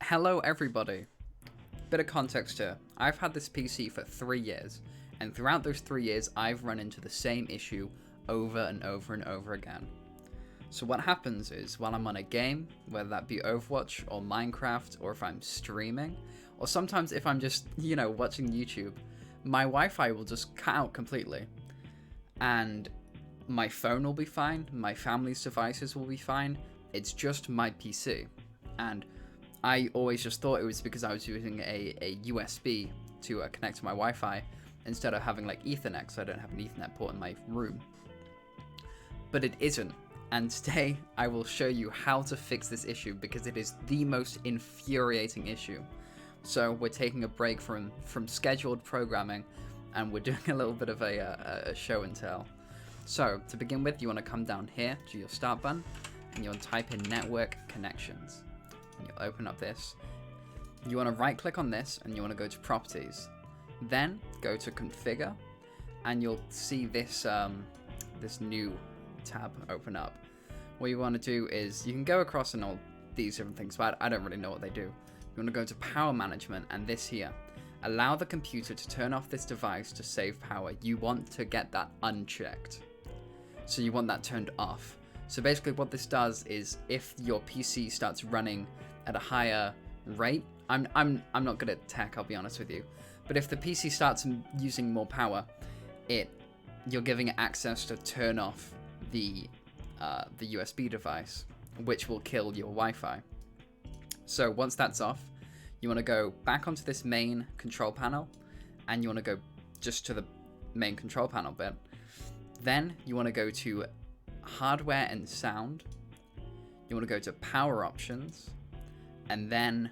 Hello everybody. Bit of context here. I've had this PC for 3 years, and throughout those 3 years I've run into the same issue over and over and over again. So what happens is while I'm on a game, whether that be Overwatch or Minecraft, or if I'm streaming, or sometimes if I'm just, watching YouTube, my Wi-Fi will just cut out completely. And my phone will be fine, my family's devices will be fine, it's just my PC. And I always just thought it was because I was using a USB to connect to my Wi-Fi instead of having like Ethernet, because I don't have an Ethernet port in my room. But it isn't. And today I will show you how to fix this issue because it is the most infuriating issue. So we're taking a break from scheduled programming and we're doing a little bit of a show and tell. So to begin with, you want to come down here to your start button and you'll type in network connections. And you'll open up this. You want to right click on this and you want to go to properties. Then go to configure and you'll see this this new tab open up. What you want to do is you can go across and all these different things, but I don't really know what they do. You want to go to power management and this here. Allow the computer to turn off this device to save power. You want to get that unchecked. So you want that turned off. So basically what this does is if your PC starts running at a higher rate, I'm not good at tech, I'll be honest with you, but if the PC starts using more power, you're giving it access to turn off the USB device, which will kill your Wi-Fi. So once that's off, you want to go back onto this main control panel and you want to go just to the main control panel bit. Then you want to go to hardware and sound. You want to go to power options and then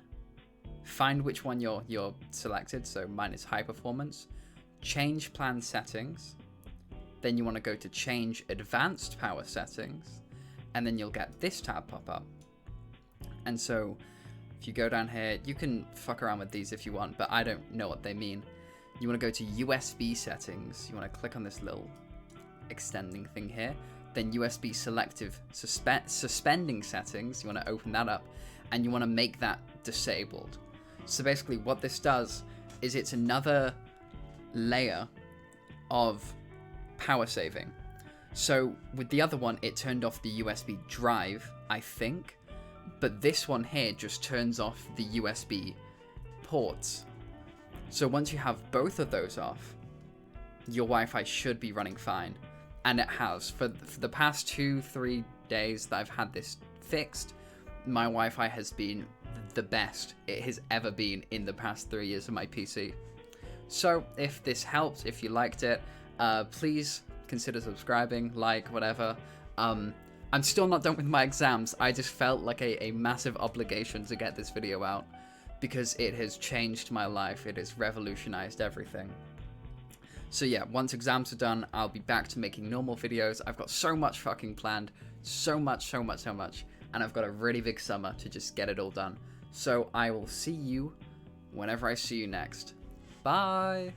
find which one you're selected. So mine is high performance. Change plan settings. Then you want to go to change advanced power settings and then you'll get this tab pop up. And so if you go down here, you can fuck around with these if you want, but I don't know what they mean. You want to go to USB settings. You want to click on this little extending thing here. Then USB selective suspending settings. You want to open that up and you want to make that disabled. So basically what this does is it's another layer of power saving. So with the other one, it turned off the USB drive, I think, but this one here just turns off the USB ports. So once you have both of those off, your Wi-Fi should be running fine. And it has. For the past 2-3 days that I've had this fixed, my Wi-Fi has been the best it has ever been in the past 3 years of my PC. So if this helped, if you liked it, please consider subscribing, like, whatever. I'm still not done with my exams. I just felt like a massive obligation to get this video out because it has changed my life. It has revolutionized everything. So yeah, once exams are done, I'll be back to making normal videos. I've got so much fucking planned. So much. And I've got a really big summer to just get it all done. So I will see you whenever I see you next. Bye!